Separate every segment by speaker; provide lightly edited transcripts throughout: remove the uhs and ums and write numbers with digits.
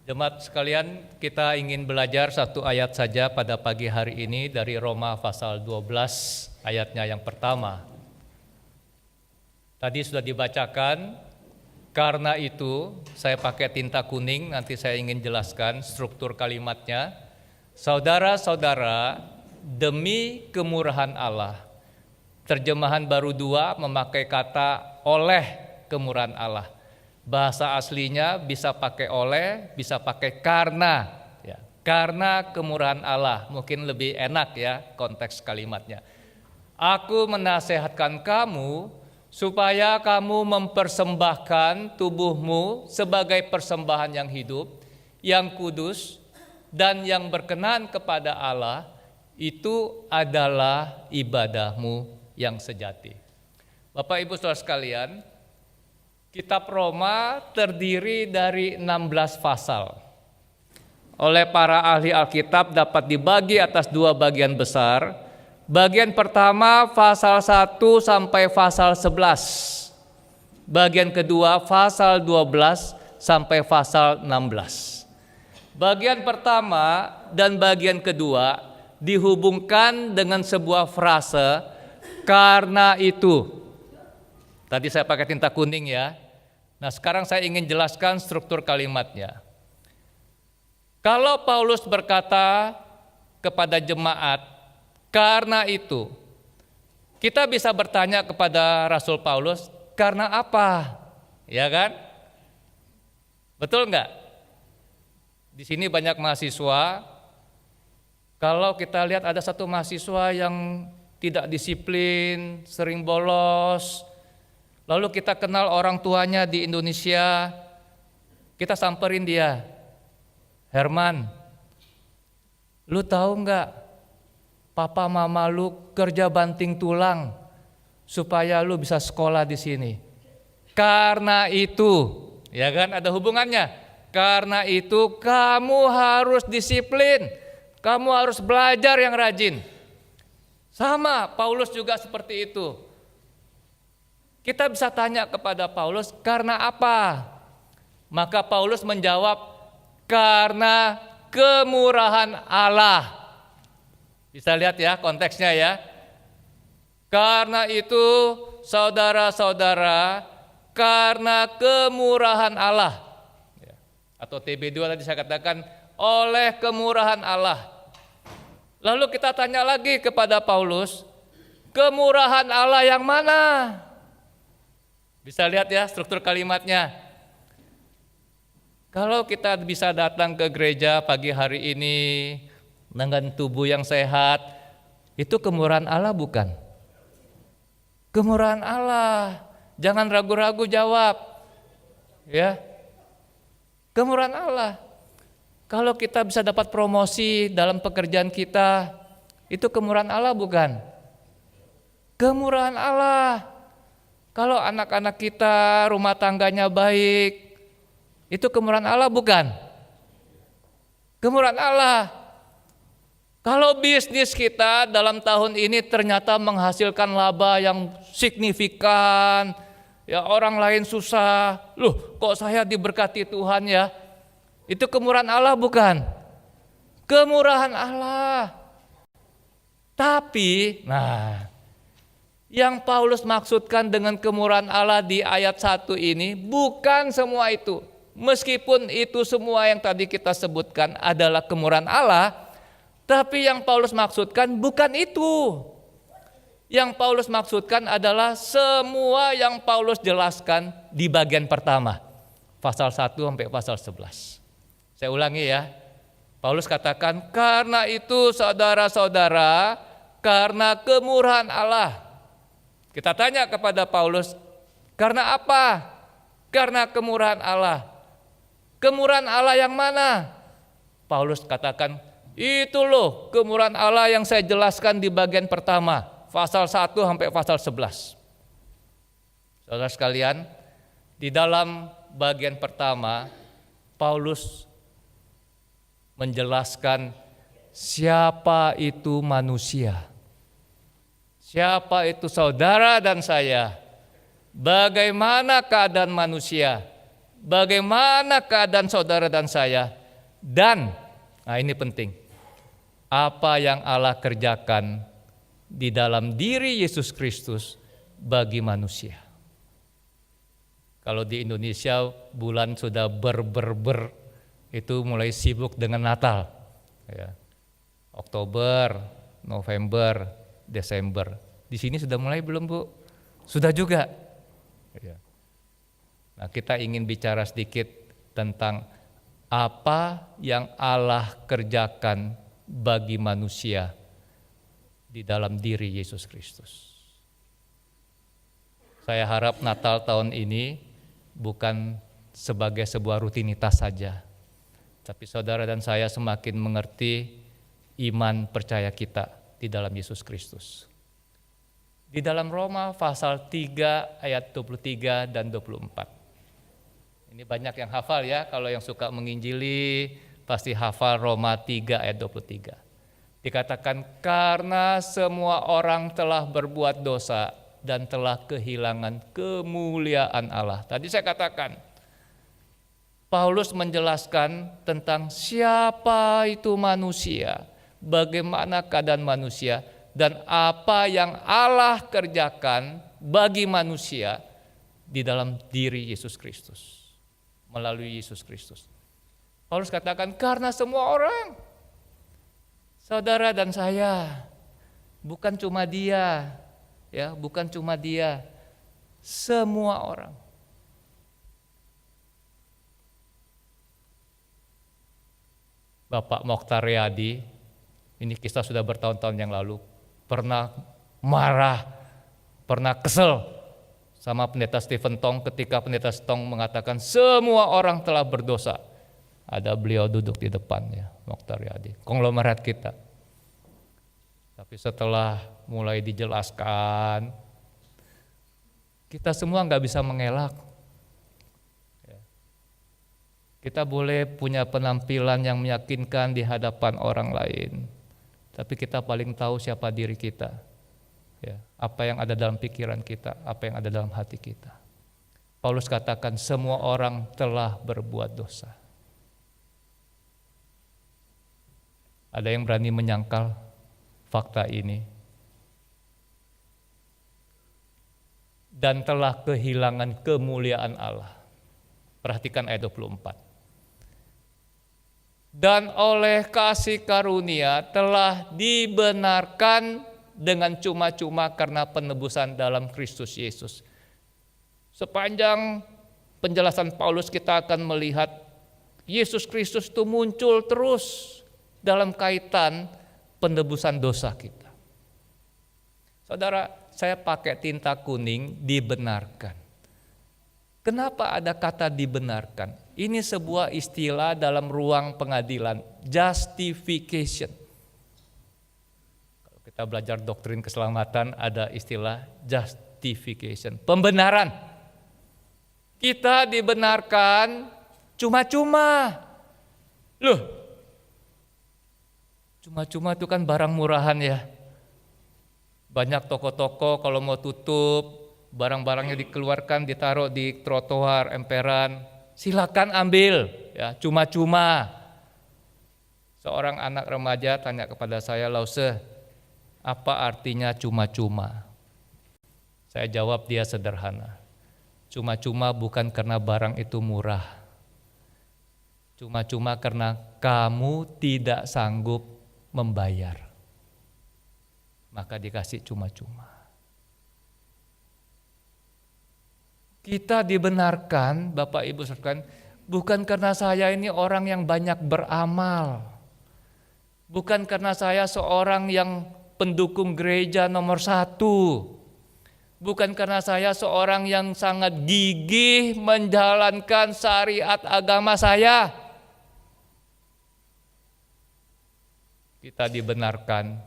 Speaker 1: Jemaat sekalian, kita ingin belajar satu ayat saja pada pagi hari ini dari Roma pasal 12 ayatnya yang pertama. Tadi sudah dibacakan, karena itu saya pakai tinta kuning, nanti saya ingin jelaskan struktur kalimatnya. Saudara-saudara, demi kemurahan Allah. Terjemahan baru 2 memakai kata oleh kemurahan Allah. Bahasa aslinya bisa pakai oleh, bisa pakai karena, ya. Karena kemurahan Allah, mungkin lebih enak ya konteks kalimatnya. Aku menasehatkan kamu supaya kamu mempersembahkan tubuhmu sebagai persembahan yang hidup, yang kudus, dan yang berkenan kepada Allah, itu adalah ibadahmu yang sejati. Bapak Ibu Saudara sekalian, Kitab Roma terdiri dari 16 pasal. Oleh para ahli Alkitab dapat dibagi atas 2 bagian besar. Bagian pertama pasal 1 sampai pasal 11. Bagian kedua pasal 12 sampai pasal 16. Bagian pertama dan bagian kedua dihubungkan dengan sebuah frase, karena itu. Tadi saya pakai tinta kuning ya. Nah, sekarang saya ingin jelaskan struktur kalimatnya. Kalau Paulus berkata kepada jemaat, karena itu, kita bisa bertanya kepada Rasul Paulus, karena apa? Ya kan? Betul enggak? Di sini banyak mahasiswa. Kalau kita lihat ada satu mahasiswa yang tidak disiplin, sering bolos, lalu kita kenal orang tuanya di Indonesia, kita samperin dia. Herman, lu tahu nggak, papa mama lu kerja banting tulang supaya lu bisa sekolah di sini. Karena itu, ya kan, ada hubungannya. Karena itu kamu harus disiplin, kamu harus belajar yang rajin. Sama, Paulus juga seperti itu. Kita bisa tanya kepada Paulus, karena apa? Maka Paulus menjawab, karena kemurahan Allah. Bisa lihat ya konteksnya ya. Karena itu saudara-saudara, karena kemurahan Allah. Atau TB2 tadi saya katakan, oleh kemurahan Allah. Lalu kita tanya lagi kepada Paulus, kemurahan Allah yang mana? Bisa lihat ya struktur kalimatnya. Kalau kita bisa datang ke gereja pagi hari ini dengan tubuh yang sehat, itu kemurahan Allah bukan? Kemurahan Allah. Jangan ragu-ragu jawab. Ya. Kemurahan Allah. Kalau kita bisa dapat promosi dalam pekerjaan kita, itu kemurahan Allah bukan? Kemurahan Allah. Kalau anak-anak kita rumah tangganya baik, itu kemurahan Allah bukan? Kemurahan Allah. Kalau bisnis kita dalam tahun ini ternyata menghasilkan laba yang signifikan, ya orang lain susah, loh kok saya diberkati Tuhan ya? Itu kemurahan Allah bukan? Kemurahan Allah. Tapi, yang Paulus maksudkan dengan kemurahan Allah di ayat 1 ini bukan semua itu. Meskipun itu semua yang tadi kita sebutkan adalah kemurahan Allah, tapi yang Paulus maksudkan bukan itu. Yang Paulus maksudkan adalah semua yang Paulus jelaskan di bagian pertama, pasal 1 sampai pasal 11. Saya ulangi ya. Paulus katakan, karena itu saudara-saudara, karena kemurahan Allah. Kita tanya kepada Paulus, karena apa? Karena kemurahan Allah. Kemurahan Allah yang mana? Paulus katakan, itu loh kemurahan Allah yang saya jelaskan di bagian pertama, pasal 1 sampai pasal 11. Saudara sekalian, di dalam bagian pertama, Paulus menjelaskan siapa itu manusia. Siapa itu saudara dan saya? Bagaimana keadaan manusia? bagaimana keadaan saudara dan saya, dan nah ini penting, apa yang Allah kerjakan di dalam diri Yesus Kristus bagi manusia. Kalau di Indonesia bulan sudah ber itu mulai sibuk dengan Natal, ya. Oktober, November, Desember. Di sini sudah mulai belum, Bu? Sudah juga. Ya. Nah, kita ingin bicara sedikit tentang apa yang Allah kerjakan bagi manusia di dalam diri Yesus Kristus. Saya harap Natal tahun ini bukan sebagai sebuah rutinitas saja, tapi saudara dan saya semakin mengerti iman percaya kita di dalam Yesus Kristus. Di dalam Roma pasal 3 ayat 23 dan 24. Ini banyak yang hafal ya, kalau yang suka menginjili pasti hafal Roma 3 ayat 23. Dikatakan karena semua orang telah berbuat dosa dan telah kehilangan kemuliaan Allah. Tadi saya katakan, Paulus menjelaskan tentang siapa itu manusia, bagaimana keadaan manusia, dan apa yang Allah kerjakan bagi manusia di dalam diri Yesus Kristus, melalui Yesus Kristus. Paulus katakan karena semua orang, saudara dan saya, bukan cuma dia, ya, bukan cuma dia, semua orang. Bapak Mokhtar Riyadi, ini kisah sudah bertahun-tahun yang lalu, pernah marah, pernah kesel sama pendeta Stephen Tong ketika pendeta Tong mengatakan semua orang telah berdosa. Ada beliau duduk di depan ya, Mokhtar Riyadi, konglomerat kita. Tapi setelah mulai dijelaskan, kita semua nggak bisa mengelak. Kita boleh punya penampilan yang meyakinkan di hadapan orang lain, tapi kita paling tahu siapa diri kita, ya, apa yang ada dalam pikiran kita, apa yang ada dalam hati kita. Paulus katakan semua orang telah berbuat dosa. Ada yang berani menyangkal fakta ini? Dan telah kehilangan kemuliaan Allah. Perhatikan ayat 24. Dan oleh kasih karunia telah dibenarkan dengan cuma-cuma karena penebusan dalam Kristus Yesus. Sepanjang penjelasan Paulus kita akan melihat Yesus Kristus itu muncul terus dalam kaitan penebusan dosa kita. Saudara, saya pakai tinta kuning, dibenarkan. Kenapa ada kata dibenarkan? Ini sebuah istilah dalam ruang pengadilan, justification. Kalau kita belajar doktrin keselamatan ada istilah justification, pembenaran. Kita dibenarkan cuma-cuma. Loh, cuma-cuma itu kan barang murahan ya. Banyak toko-toko kalau mau tutup, barang-barangnya dikeluarkan, ditaruh di trotoar, emperan. Silakan ambil, ya, cuma-cuma. Seorang anak remaja tanya kepada saya, Lause, apa artinya cuma-cuma? Saya jawab dia sederhana. Cuma-cuma bukan karena barang itu murah. Cuma-cuma karena kamu tidak sanggup membayar. Maka dikasih cuma-cuma. Kita dibenarkan, Bapak Ibu sekalian, bukan karena saya ini orang yang banyak beramal. Bukan karena saya seorang yang pendukung gereja nomor 1. Bukan karena saya seorang yang sangat gigih menjalankan syariat agama saya. Kita dibenarkan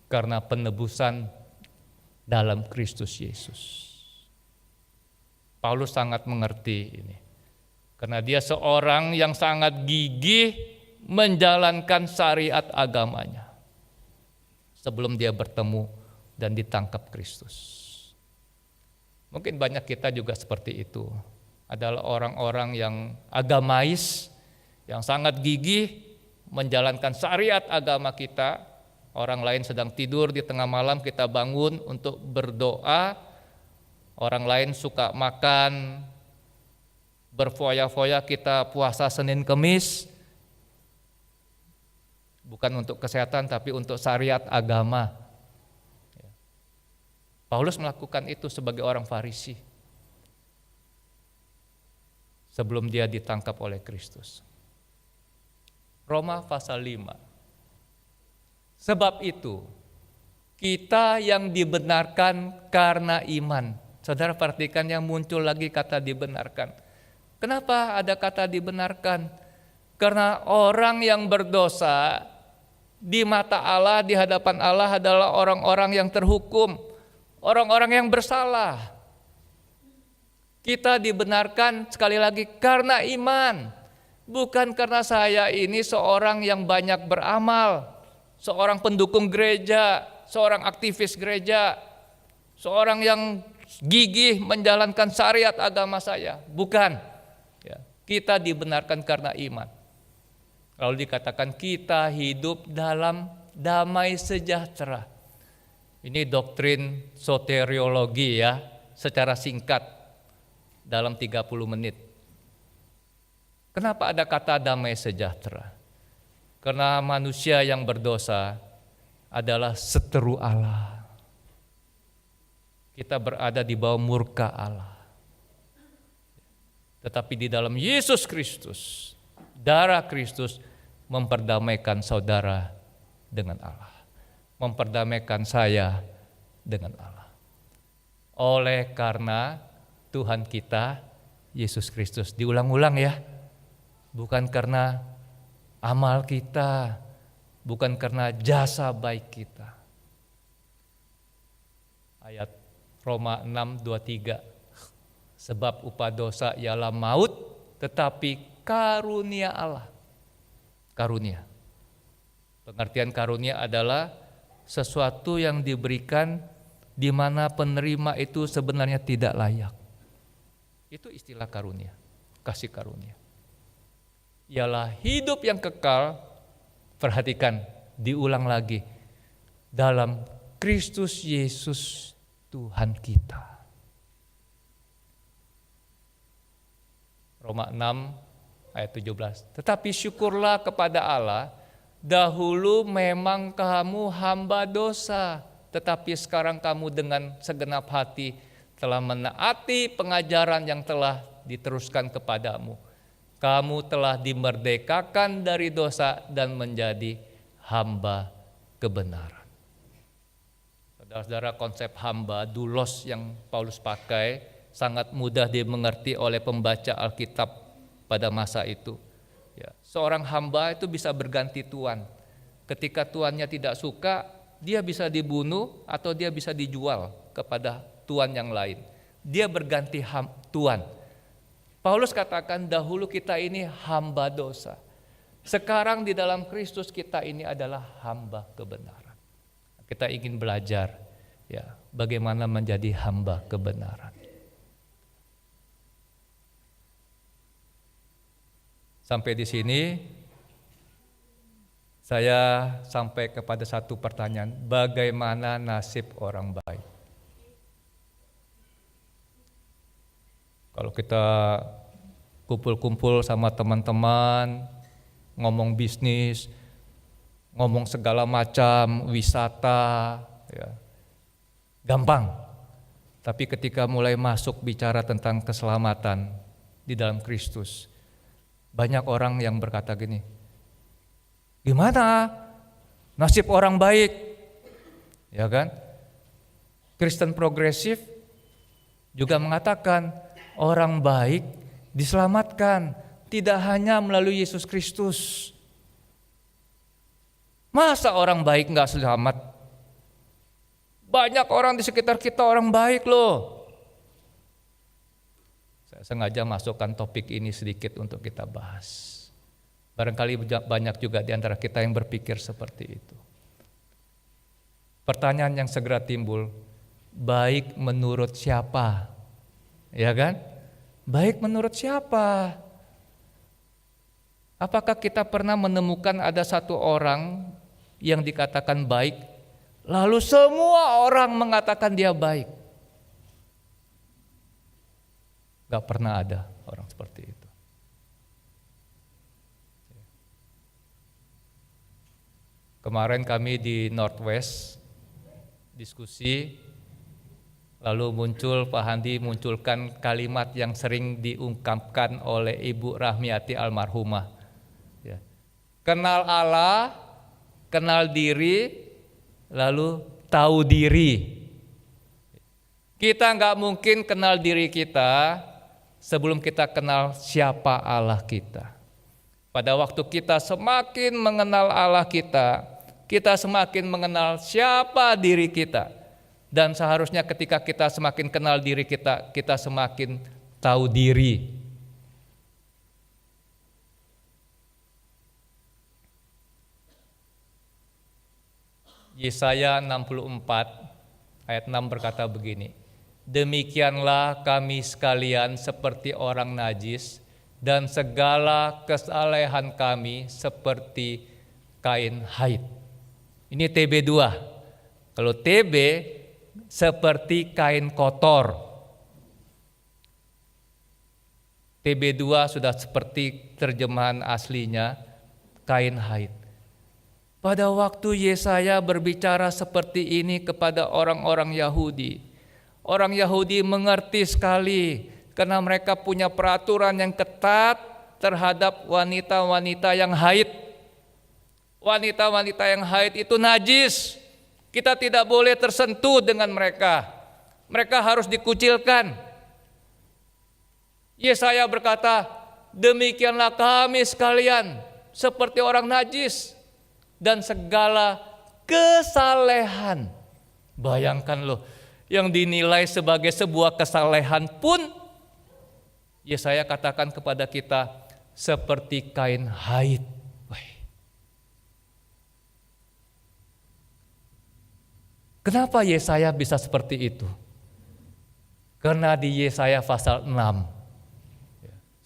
Speaker 1: karena penebusan dalam Kristus Yesus. Paulus sangat mengerti ini. Karena dia seorang yang sangat gigih menjalankan syariat agamanya. Sebelum dia bertemu dan ditangkap Kristus. Mungkin banyak kita juga seperti itu. adalah orang-orang yang agamais, yang sangat gigih menjalankan syariat agama kita. Orang lain sedang tidur di tengah malam, kita bangun untuk berdoa. Orang lain suka makan, berfoya-foya, kita puasa Senin Kemis. Bukan untuk kesehatan tapi untuk syariat agama. Paulus melakukan itu sebagai orang Farisi sebelum dia ditangkap oleh Kristus. Roma pasal 5. Sebab itu kita yang dibenarkan karena iman. Saudara perhatikan yang muncul lagi kata dibenarkan. Kenapa ada kata dibenarkan? Karena orang yang berdosa di mata Allah, di hadapan Allah adalah orang-orang yang terhukum, orang-orang yang bersalah. Kita dibenarkan sekali lagi karena iman, bukan karena saya ini seorang yang banyak beramal, seorang pendukung gereja, seorang aktivis gereja, seorang yang gigih menjalankan syariat agama saya, bukan. Kita dibenarkan karena iman. Lalu dikatakan kita hidup dalam damai sejahtera. Ini doktrin soteriologi ya, secara singkat. Dalam 30 menit. Kenapa ada kata damai sejahtera? Karena manusia yang berdosa adalah seteru Allah. Kita berada di bawah murka Allah. Tetapi di dalam Yesus Kristus, darah Kristus memperdamaikan saudara dengan Allah. Memperdamaikan saya dengan Allah. Oleh karena Tuhan kita Yesus Kristus, diulang-ulang ya, bukan karena amal kita, bukan karena jasa baik kita. Ayat Roma 6:23, sebab upah dosa ialah maut, tetapi karunia Allah. Karunia. Pengertian karunia adalah sesuatu yang diberikan di mana penerima itu sebenarnya tidak layak. Itu istilah karunia, kasih karunia. Ialah hidup yang kekal, perhatikan, diulang lagi, dalam Kristus Yesus Tuhan kita. Roma 6 ayat 17. Tetapi syukurlah kepada Allah, dahulu memang kamu hamba dosa, tetapi sekarang kamu dengan segenap hati telah menaati pengajaran yang telah diteruskan kepadamu. Kamu telah dimerdekakan dari dosa dan menjadi hamba kebenaran. Saudara-saudara, konsep hamba, doulos yang Paulus pakai sangat mudah dimengerti oleh pembaca Alkitab pada masa itu. Ya, seorang hamba itu bisa berganti tuan. Ketika tuannya tidak suka, dia bisa dibunuh atau dia bisa dijual kepada tuan yang lain. Dia berganti tuan. Paulus katakan dahulu kita ini hamba dosa. Sekarang di dalam Kristus kita ini adalah hamba kebenaran. Kita ingin belajar ya, bagaimana menjadi hamba kebenaran. Sampai di sini saya sampai kepada satu pertanyaan, bagaimana nasib orang baik? Kalau kita kumpul-kumpul sama teman-teman, ngomong bisnis, ngomong segala macam, wisata, ya, gampang. Tapi ketika mulai masuk bicara tentang keselamatan di dalam Kristus, banyak orang yang berkata gini, gimana nasib orang baik? Ya kan? Kristen progresif juga mengatakan orang baik diselamatkan tidak hanya melalui Yesus Kristus. Masa orang baik gak selamat? Banyak orang di sekitar kita orang baik loh. Saya sengaja masukkan topik ini sedikit untuk kita bahas. Barangkali banyak juga di antara kita yang berpikir seperti itu. Pertanyaan yang segera timbul, baik menurut siapa? Ya kan? Baik menurut siapa? Apakah kita pernah menemukan ada satu orang yang dikatakan baik, lalu semua orang mengatakan dia baik? Gak pernah ada orang seperti itu. Kemarin kami di Northwest diskusi, lalu Pak Handi munculkan kalimat yang sering diungkapkan oleh Ibu Rahmiati almarhumah. Ya. Kenal Allah, kenal diri, lalu tahu diri. Kita nggak mungkin kenal diri kita sebelum kita kenal siapa Allah kita. Pada waktu kita semakin mengenal Allah kita semakin mengenal siapa diri kita. Dan seharusnya ketika kita semakin kenal diri kita semakin tahu diri. Yesaya 64 ayat 6 berkata begini, demikianlah kami sekalian seperti orang najis, dan segala kesalehan kami seperti kain haid. Ini TB2. Kalau TB seperti kain kotor. TB2 sudah seperti terjemahan aslinya kain haid. Pada waktu Yesaya berbicara seperti ini kepada orang-orang Yahudi, orang Yahudi mengerti sekali karena mereka punya peraturan yang ketat terhadap wanita-wanita yang haid. Wanita-wanita yang haid itu najis. Kita tidak boleh tersentuh dengan mereka. Mereka harus dikucilkan. Yesaya berkata, demikianlah kami sekalian seperti orang najis, dan segala kesalehan. Bayangkan loh, yang dinilai sebagai sebuah kesalehan pun Yesaya katakan kepada kita seperti kain haid. Kenapa Yesaya bisa seperti itu? Karena di Yesaya pasal 6,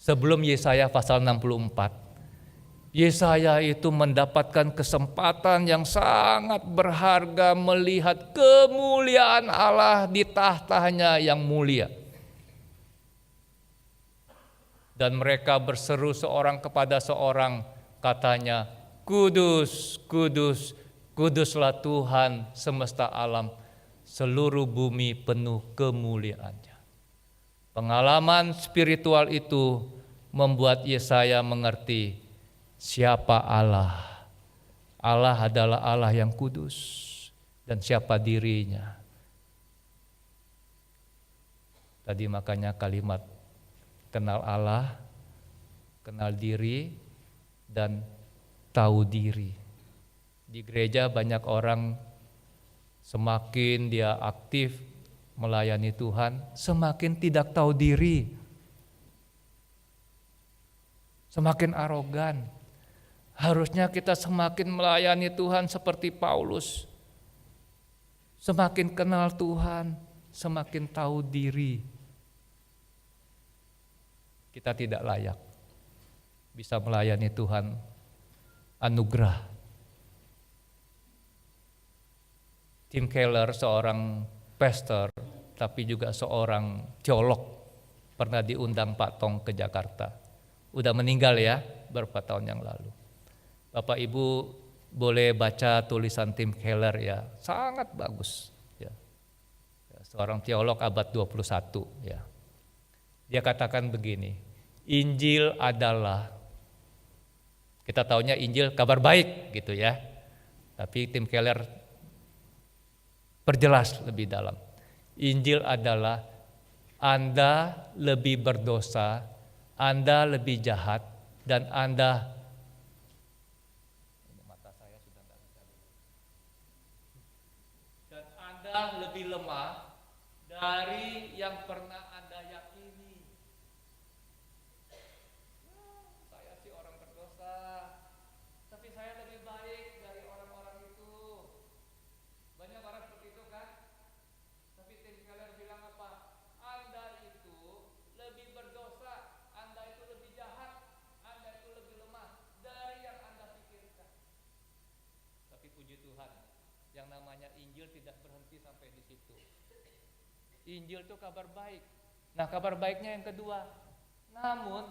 Speaker 1: sebelum Yesaya pasal 64, Yesaya itu mendapatkan kesempatan yang sangat berharga melihat kemuliaan Allah di tahtanya yang mulia. Dan mereka berseru seorang kepada seorang, katanya, kudus, kudus, kuduslah Tuhan semesta alam, seluruh bumi penuh kemuliaannya. Pengalaman spiritual itu membuat Yesaya mengerti siapa Allah. Allah adalah Allah yang kudus dan siapa dirinya. Tadi makanya kalimat kenal Allah, kenal diri, dan tahu diri. Di gereja banyak orang semakin dia aktif melayani Tuhan, semakin tidak tahu diri, semakin arogan. Harusnya kita semakin melayani Tuhan seperti Paulus, semakin kenal Tuhan, semakin tahu diri. Kita tidak layak bisa melayani Tuhan, anugerah. Tim Keller seorang pastor tapi juga seorang teolog, pernah diundang Pak Tong ke Jakarta. Udah meninggal ya beberapa tahun yang lalu. Bapak Ibu boleh baca tulisan Tim Keller ya, sangat bagus ya. Seorang teolog abad 21 ya. Dia katakan begini, Injil adalah, kita taunya Injil kabar baik gitu ya. Tapi Tim Keller perjelas lebih dalam. Injil adalah Anda lebih berdosa, Anda lebih jahat, dan Anda lebih lemah dari yang pernah Anda yakini. Saya sih orang berdosa, tapi saya lebih baik dari orang-orang itu. Banyak orang seperti itu kan? Tapi Tim Keller bilang apa? Anda itu lebih berdosa Injil itu kabar baik. Nah, kabar baiknya yang kedua, namun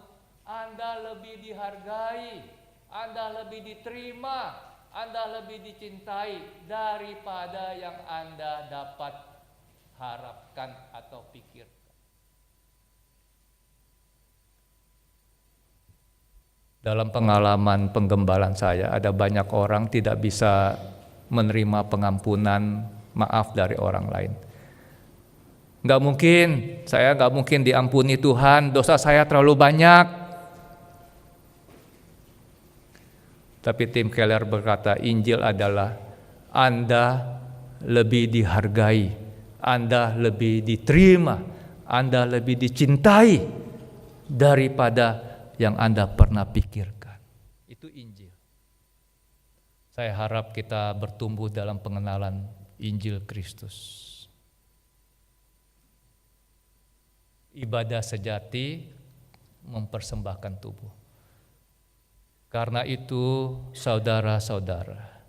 Speaker 1: Anda lebih dihargai, Anda lebih diterima, Anda lebih dicintai daripada yang Anda dapat harapkan atau pikirkan. Dalam pengalaman penggembalaan saya, ada banyak orang tidak bisa menerima pengampunan maaf dari orang lain. Saya nggak mungkin diampuni Tuhan, dosa saya terlalu banyak. Tapi Tim Keller berkata, Injil adalah Anda lebih dihargai, Anda lebih diterima, Anda lebih dicintai daripada yang Anda pernah pikirkan. Itu Injil. Saya harap kita bertumbuh dalam pengenalan Injil Kristus. Ibadah sejati mempersembahkan tubuh. Karena itu, saudara-saudara,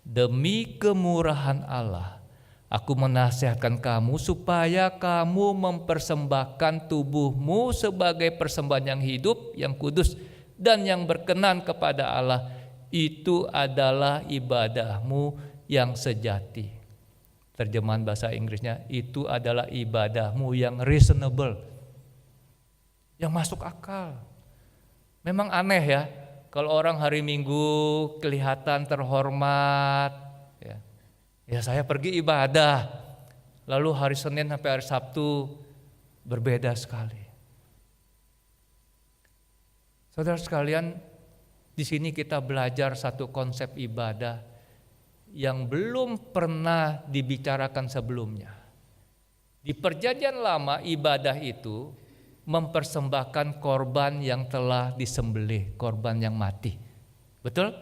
Speaker 1: demi kemurahan Allah, aku menasihatkan kamu supaya kamu mempersembahkan tubuhmu sebagai persembahan yang hidup, yang kudus, dan yang berkenan kepada Allah. Itu adalah ibadahmu yang sejati. Terjemahan bahasa Inggrisnya, itu adalah ibadahmu yang reasonable, yang masuk akal. Memang aneh ya, kalau orang hari Minggu kelihatan terhormat, ya saya pergi ibadah, lalu hari Senin sampai hari Sabtu berbeda sekali. Saudara sekalian, di sini kita belajar satu konsep ibadah yang belum pernah dibicarakan sebelumnya. Di Perjanjian Lama, ibadah itu mempersembahkan korban yang telah disembelih, korban yang mati. Betul?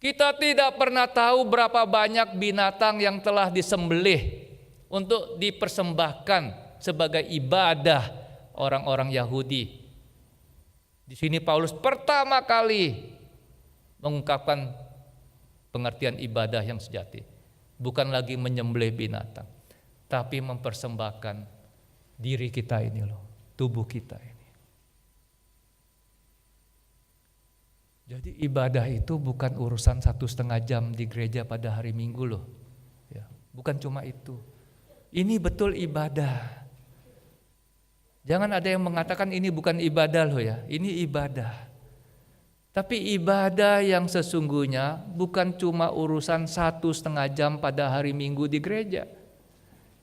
Speaker 1: Kita tidak pernah tahu berapa banyak binatang yang telah disembelih untuk dipersembahkan sebagai ibadah orang-orang Yahudi. Di sini Paulus pertama kali mengungkapkan pengertian ibadah yang sejati. Bukan lagi menyembelih binatang, tapi mempersembahkan diri kita ini loh, tubuh kita ini. Jadi ibadah itu bukan urusan 1,5 jam di gereja pada hari Minggu loh. Ya, bukan cuma itu. Ini betul ibadah. Jangan ada yang mengatakan ini bukan ibadah loh ya. Ini ibadah. Tapi ibadah yang sesungguhnya bukan cuma urusan 1,5 jam pada hari Minggu di gereja.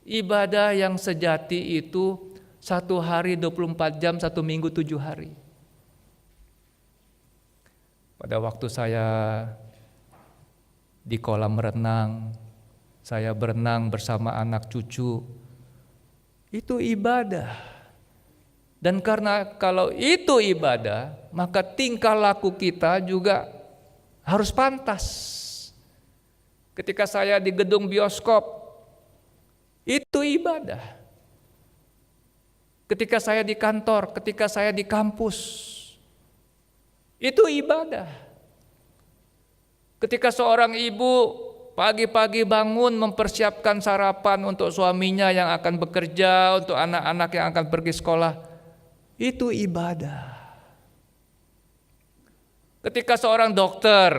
Speaker 1: Ibadah yang sejati itu 1 hari 24 jam, 1 minggu 7 hari. Pada waktu saya di kolam renang, saya berenang bersama anak cucu, itu ibadah. Dan karena kalau itu ibadah, maka tingkah laku kita juga harus pantas. Ketika saya di gedung bioskop, itu ibadah. Ketika saya di kantor, ketika saya di kampus, itu ibadah. Ketika seorang ibu pagi-pagi bangun mempersiapkan sarapan untuk suaminya yang akan bekerja, untuk anak-anak yang akan pergi sekolah, itu ibadah. Ketika seorang dokter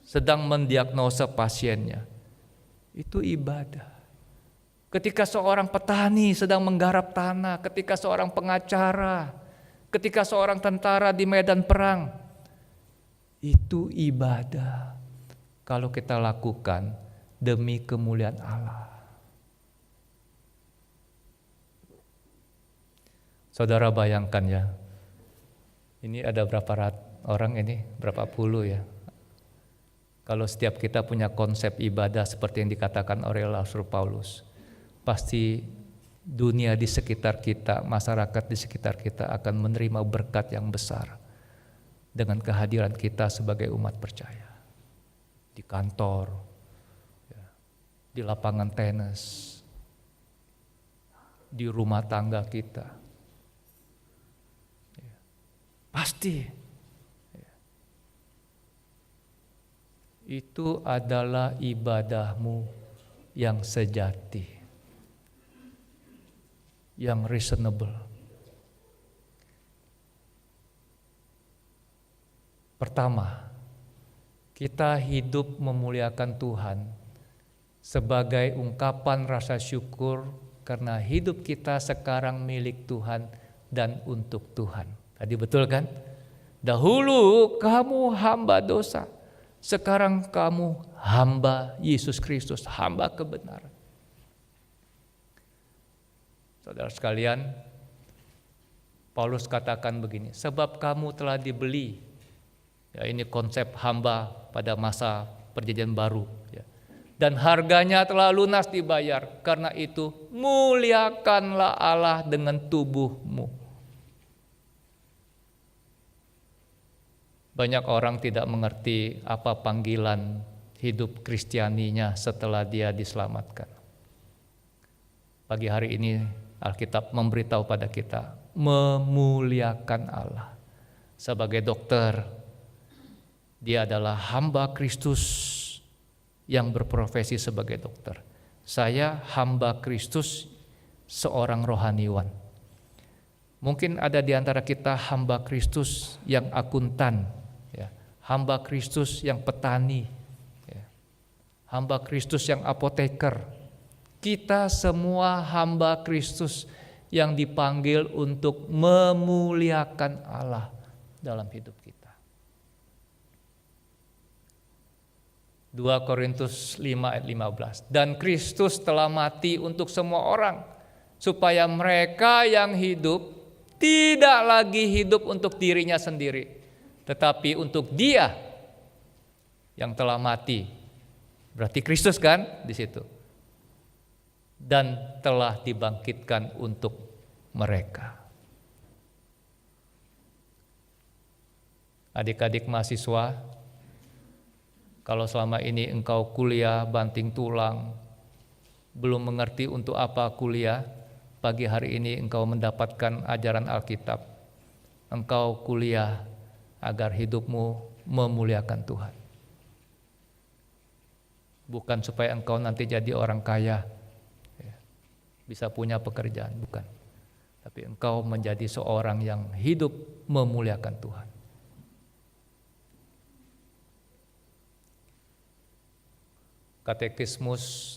Speaker 1: sedang mendiagnosa pasiennya, itu ibadah. Ketika seorang petani sedang menggarap tanah, ketika seorang pengacara, ketika seorang tentara di medan perang, itu ibadah. Kalau kita lakukan demi kemuliaan Allah. Saudara bayangkan ya, ini ada berapa orang ini, berapa puluh ya. Kalau setiap kita punya konsep ibadah seperti yang dikatakan oleh Rasul Paulus, pasti dunia di sekitar kita, masyarakat di sekitar kita akan menerima berkat yang besar dengan kehadiran kita sebagai umat percaya. Di kantor, di lapangan tenis, di rumah tangga kita. Pasti itu adalah ibadahmu yang sejati, yang reasonable. Pertama, kita hidup memuliakan Tuhan sebagai ungkapan rasa syukur karena hidup kita sekarang milik Tuhan dan untuk Tuhan. Tadi betul kan? Dahulu kamu hamba dosa, sekarang kamu hamba Yesus Kristus, hamba kebenaran. Saudara sekalian, Paulus katakan begini, sebab kamu telah dibeli. Ya, ini konsep hamba pada masa perjanjian baru. Ya. Dan harganya telah lunas dibayar. Karena itu muliakanlah Allah dengan tubuhmu. Banyak orang tidak mengerti apa panggilan hidup Kristianinya setelah dia diselamatkan. Pagi hari ini Alkitab memberitahu pada kita memuliakan Allah. Sebagai dokter, dia adalah hamba Kristus yang berprofesi sebagai dokter. Saya hamba Kristus, seorang rohaniwan. Mungkin ada di antara kita hamba Kristus yang akuntan, ya. Hamba Kristus yang petani, ya. Hamba Kristus yang apoteker. Kita semua hamba Kristus yang dipanggil untuk memuliakan Allah dalam hidup kita. 2 Korintus 5 ayat 15. Dan Kristus telah mati untuk semua orang, supaya mereka yang hidup tidak lagi hidup untuk dirinya sendiri, tetapi untuk Dia yang telah mati. Berarti Kristus kan di situ. Dan telah dibangkitkan untuk mereka. Adik-adik mahasiswa, kalau selama ini engkau kuliah banting tulang, belum mengerti untuk apa kuliah, pagi hari ini engkau mendapatkan ajaran Alkitab. Engkau kuliah agar hidupmu memuliakan Tuhan. Bukan supaya engkau nanti jadi orang kaya, bisa punya pekerjaan, bukan. Tapi engkau menjadi seorang yang hidup memuliakan Tuhan. Katekismus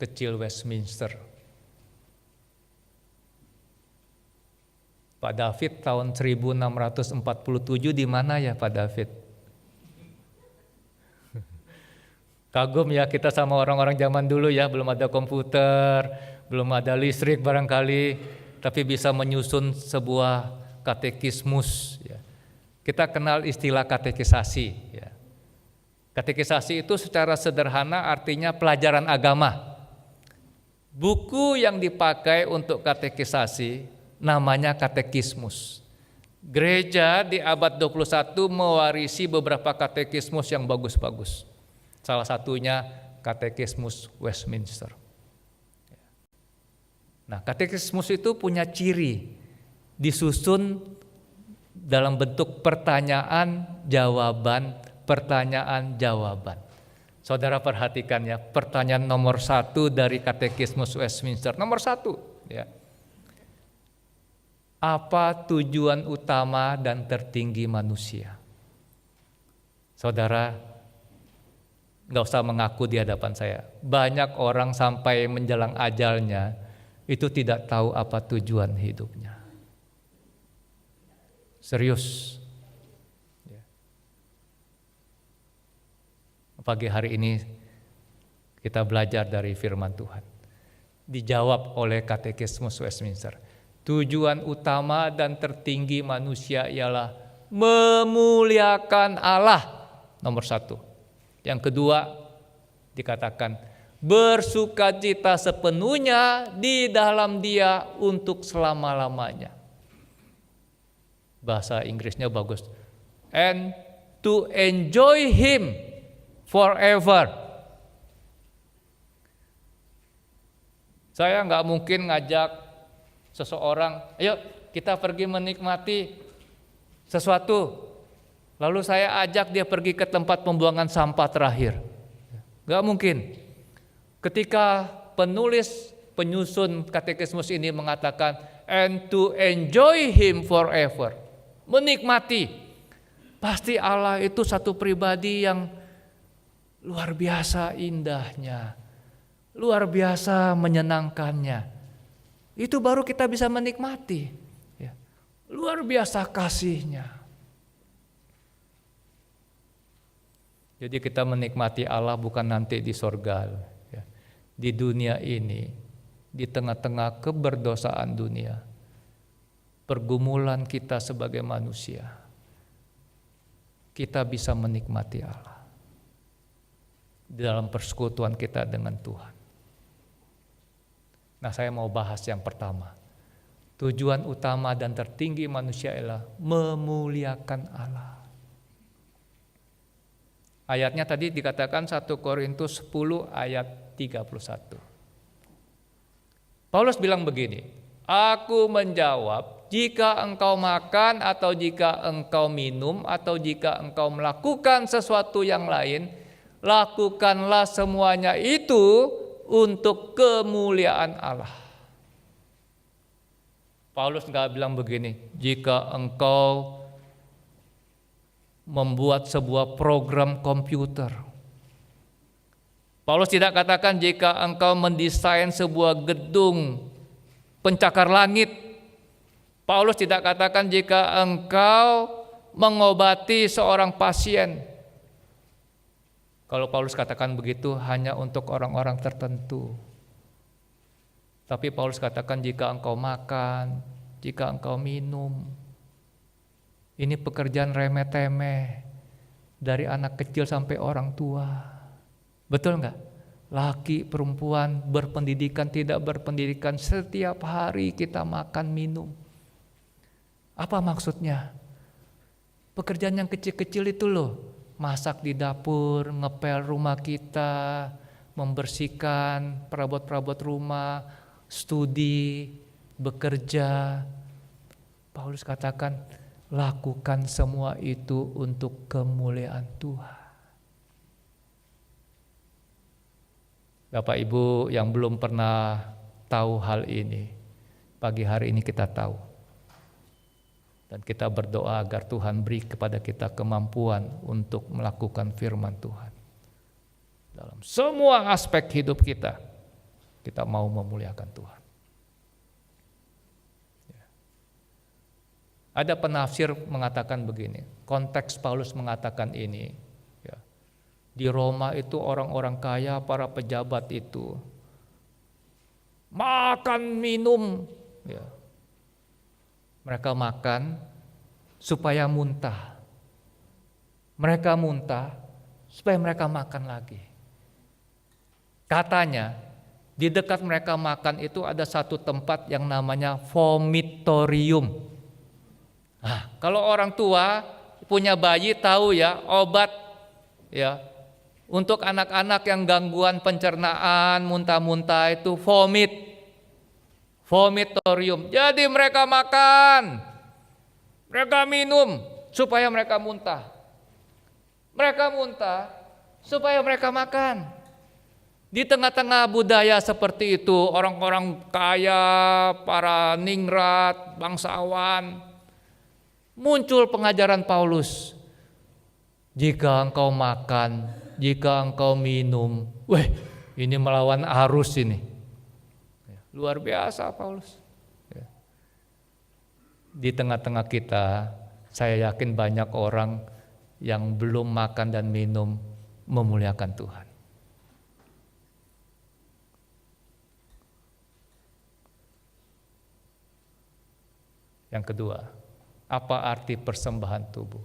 Speaker 1: Kecil Westminster. Pak David tahun 1647 di mana ya Pak David? Kagum ya kita sama orang-orang zaman dulu ya, belum ada komputer, belum ada listrik barangkali, tapi bisa menyusun sebuah katekismus. Ya. Kita kenal istilah katekisasi. Ya. Katekisasi itu secara sederhana artinya pelajaran agama. Buku yang dipakai untuk katekisasi namanya katekismus. Gereja di abad 21 mewarisi beberapa katekismus yang bagus-bagus. Salah satunya katekismus Westminster. Nah, katekismus itu punya ciri, disusun dalam bentuk pertanyaan-jawaban, pertanyaan-jawaban. Saudara perhatikan ya, pertanyaan nomor 1 dari katekismus Westminster. Nomor 1, ya. Apa tujuan utama dan tertinggi manusia? Saudara, nggak usah mengaku di hadapan saya. Banyak orang sampai menjelang ajalnya itu tidak tahu apa tujuan hidupnya. Serius. Pagi hari ini kita belajar dari firman Tuhan. Dijawab oleh katekismus Westminster. Tujuan utama dan tertinggi manusia ialah memuliakan Allah. Nomor 1. Yang kedua dikatakan bersukacita sepenuhnya di dalam Dia untuk selama-lamanya. Bahasa Inggrisnya bagus. And to enjoy Him forever. Saya nggak mungkin ngajak seseorang, ayo kita pergi menikmati sesuatu. Lalu saya ajak dia pergi ke tempat pembuangan sampah terakhir. Nggak mungkin. Ketika penyusun katekismus ini mengatakan and to enjoy him forever, menikmati, pasti Allah itu satu pribadi yang luar biasa indahnya, luar biasa menyenangkannya. Itu baru kita bisa menikmati, ya. Luar biasa kasihnya. Jadi kita menikmati Allah bukan nanti di sorga, ya. Di dunia ini, di tengah-tengah keberdosaan dunia, pergumulan kita sebagai manusia, kita bisa menikmati Allah dalam persekutuan kita dengan Tuhan. Nah, saya mau bahas yang pertama. Tujuan utama dan tertinggi manusia adalah memuliakan Allah. Ayatnya tadi dikatakan 1 Korintus 10 ayat 31. Paulus bilang begini, aku menjawab, jika engkau makan atau jika engkau minum atau jika engkau melakukan sesuatu yang lain, lakukanlah semuanya itu untuk kemuliaan Allah. Paulus enggak bilang begini, jika engkau membuat sebuah program komputer. Paulus tidak katakan jika engkau mendesain sebuah gedung pencakar langit. Paulus tidak katakan jika engkau mengobati seorang pasien. Kalau Paulus katakan begitu hanya untuk orang-orang tertentu. Tapi Paulus katakan jika engkau makan, jika engkau minum, ini pekerjaan remeh-temeh dari anak kecil sampai orang tua. Betul enggak? Laki, perempuan, berpendidikan, tidak berpendidikan, setiap hari kita makan, minum. Apa maksudnya? Pekerjaan yang kecil-kecil itu loh. Masak di dapur, ngepel rumah kita, membersihkan perabot-perabot rumah, studi, bekerja. Paulus katakan, lakukan semua itu untuk kemuliaan Tuhan. Bapak Ibu yang belum pernah tahu hal ini, pagi hari ini kita tahu. Dan kita berdoa agar Tuhan beri kepada kita kemampuan untuk melakukan firman Tuhan. Dalam semua aspek hidup kita, kita mau memuliakan Tuhan. Ada penafsir mengatakan begini, konteks Paulus mengatakan ini, ya, di Roma itu orang-orang kaya, para pejabat itu makan minum, ya. Mereka makan supaya muntah, mereka muntah supaya mereka makan lagi. Katanya di dekat mereka makan itu ada satu tempat yang namanya vomitorium. Nah, kalau orang tua punya bayi tahu ya, obat ya untuk anak-anak yang gangguan pencernaan, muntah-muntah itu vomitorium. Jadi mereka makan, mereka minum supaya mereka muntah. Mereka muntah supaya mereka makan. Di tengah-tengah budaya seperti itu, orang-orang kaya, para ningrat, bangsawan, muncul pengajaran Paulus. Jika engkau makan, jika engkau minum, ini melawan arus ini. Luar biasa Paulus. Di tengah-tengah kita, saya yakin banyak orang yang belum makan dan minum memuliakan Tuhan. Yang kedua, apa arti persembahan tubuh?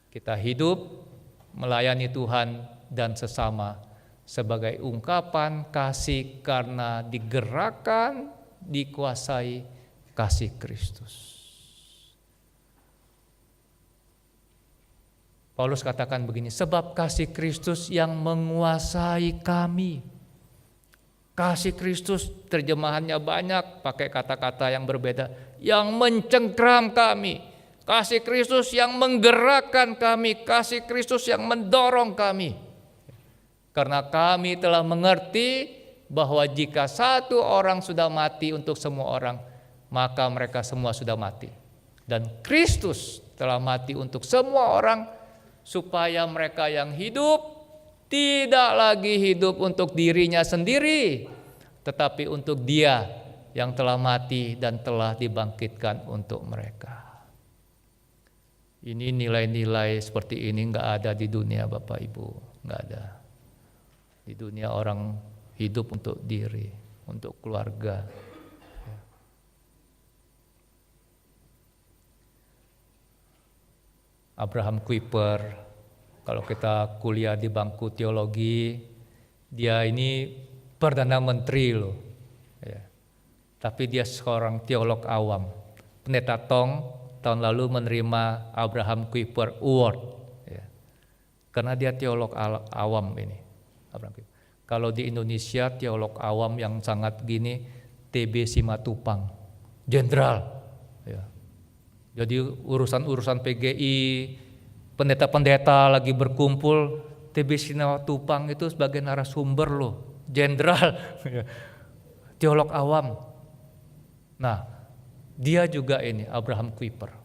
Speaker 1: Kita hidup melayani Tuhan dan sesama sebagai ungkapan kasih karena digerakkan, dikuasai kasih Kristus. Paulus katakan begini, sebab kasih Kristus yang menguasai kami. Kasih Kristus terjemahannya banyak, pakai kata-kata yang berbeda, yang mencengkram kami. Kasih Kristus yang menggerakkan kami, kasih Kristus yang mendorong kami. Karena kami telah mengerti bahwa jika satu orang sudah mati untuk semua orang, maka mereka semua sudah mati. Dan Kristus telah mati untuk semua orang, supaya mereka yang hidup tidak lagi hidup untuk dirinya sendiri, tetapi untuk Dia yang telah mati dan telah dibangkitkan untuk mereka. Ini nilai-nilai seperti ini nggak ada di dunia, Bapak Ibu, nggak ada. Di dunia orang hidup untuk diri, untuk keluarga. Abraham Kuyper, kalau kita kuliah di bangku teologi, dia ini Perdana Menteri loh. Ya. Tapi dia seorang teolog awam. Pendeta Tong tahun lalu menerima Abraham Kuyper Award. Ya. Karena dia teolog awam ini. Kalau di Indonesia teolog awam yang sangat gini, TB Simatupang, jenderal. Ya. Jadi urusan-urusan PGI, pendeta-pendeta lagi berkumpul, TB Simatupang itu sebagai narasumber loh, jenderal, teolog awam. Nah, dia juga ini Abraham Kuyper.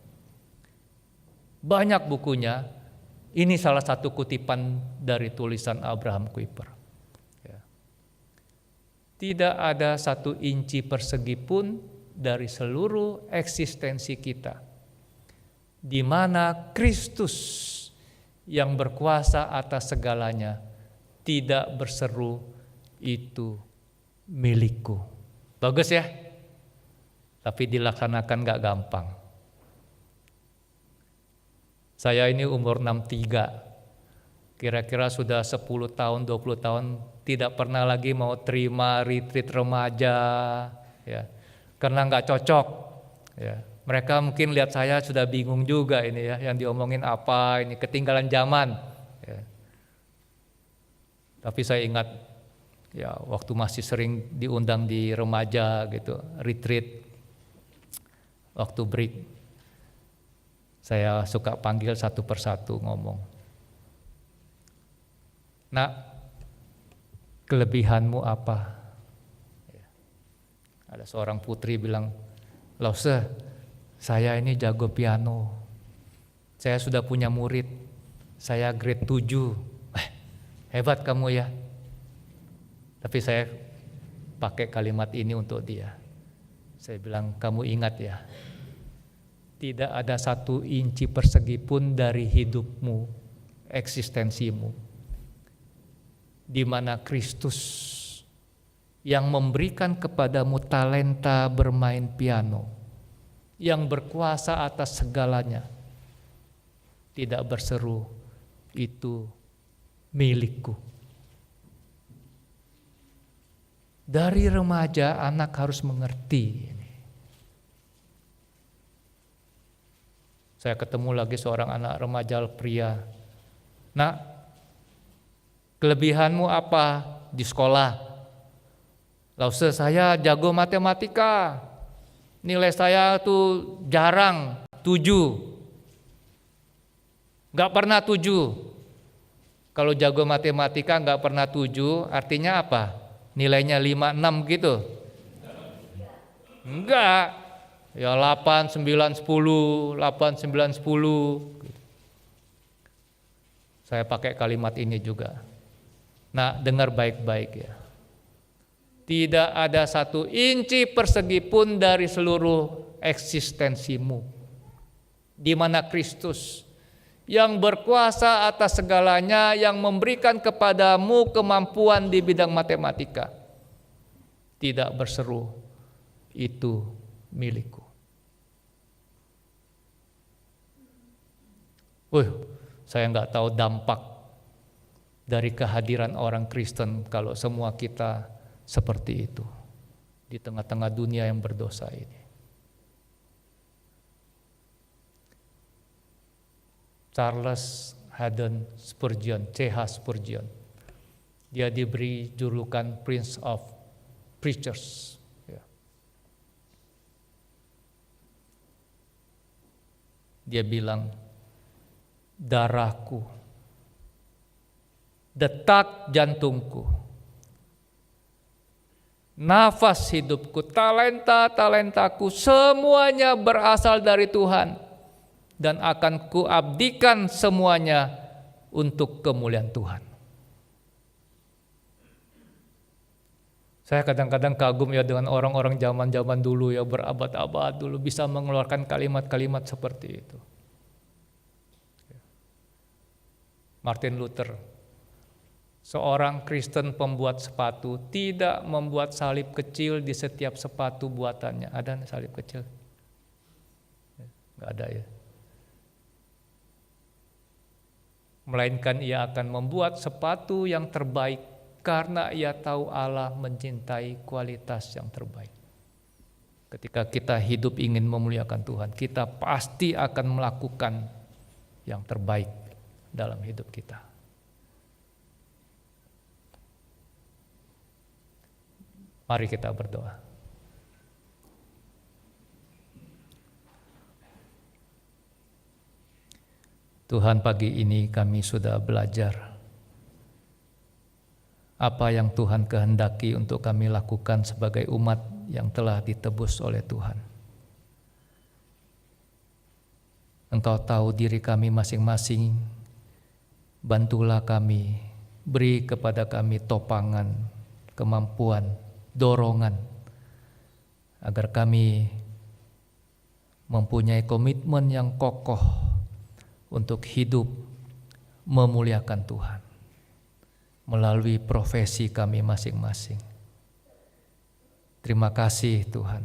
Speaker 1: Banyak bukunya. Ini salah satu kutipan dari tulisan Abraham Kuyper. Ya. Tidak ada 1 inci persegi pun dari seluruh eksistensi kita, di mana Kristus yang berkuasa atas segalanya tidak berseru, "Itu milikku." Bagus ya? Tapi dilaksanakan gak gampang. Saya ini umur 63, kira-kira sudah 10 tahun, 20 tahun tidak pernah lagi mau terima retreat remaja, ya, karena gak cocok. Ya. Mereka mungkin lihat saya sudah bingung juga ini ya, yang diomongin apa, ini ketinggalan zaman. Ya. Tapi saya ingat ya waktu masih sering diundang di remaja gitu, retreat, waktu break, saya suka panggil satu persatu ngomong, "Nak, kelebihanmu apa?" Ya. Ada seorang putri bilang, "Lause, saya ini jago piano. Saya sudah punya murid. Saya grade 7. Hebat kamu ya." Tapi saya pakai kalimat ini untuk dia. Saya bilang, "Kamu ingat ya, tidak ada 1 inci persegi pun dari hidupmu, eksistensimu, di mana Kristus yang memberikan kepadamu talenta bermain piano, yang berkuasa atas segalanya, tidak berseru, 'Itu milikku.'" Dari remaja anak harus mengerti ini. Saya ketemu lagi seorang anak remaja pria. "Nak, kelebihanmu apa di sekolah?" "Lause, saya jago matematika. Nilai saya tuh jarang, 7. Gak pernah 7. Kalau jago matematika gak pernah 7, artinya apa? Nilainya 5, 6 gitu? Enggak. Ya 8, 9, 10, 8, 9, 10. Saya pakai kalimat ini juga. Nah, dengar baik-baik ya. Tidak ada 1 inci persegi pun dari seluruh eksistensimu, di mana Kristus yang berkuasa atas segalanya, yang memberikan kepadamu kemampuan di bidang matematika, tidak berseru, "Itu milikku." Saya nggak tahu dampak dari kehadiran orang Kristen kalau semua kita seperti itu di tengah-tengah dunia yang berdosa ini. Charles Haddon Spurgeon, C.H. Spurgeon, dia diberi julukan Prince of Preachers. Dia bilang, "Darahku detak jantungku, nafas hidupku, talenta-talentaku, semuanya berasal dari Tuhan dan akan kuabdikan semuanya untuk kemuliaan Tuhan. Saya kadang-kadang kagum ya dengan orang-orang zaman-zaman dulu ya, berabad-abad dulu bisa mengeluarkan kalimat-kalimat seperti itu. Martin Luther, seorang Kristen pembuat sepatu, tidak membuat salib kecil di setiap sepatu buatannya. Ada salib kecil? Nggak ada ya. Melainkan ia akan membuat sepatu yang terbaik karena ia tahu Allah mencintai kualitas yang terbaik. Ketika kita hidup ingin memuliakan Tuhan, kita pasti akan melakukan yang terbaik dalam hidup kita. Mari kita berdoa. Tuhan, pagi ini kami sudah belajar apa yang Tuhan kehendaki untuk kami lakukan sebagai umat yang telah ditebus oleh Tuhan. Engkau tahu diri kami masing-masing, bantulah kami, beri kepada kami topangan, kemampuan, dorongan, agar kami mempunyai komitmen yang kokoh untuk hidup memuliakan Tuhan melalui profesi kami masing-masing. Terima kasih Tuhan.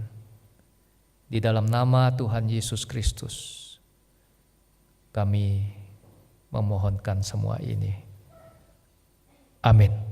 Speaker 1: Di dalam nama Tuhan Yesus Kristus kami memohonkan semua ini. Amin.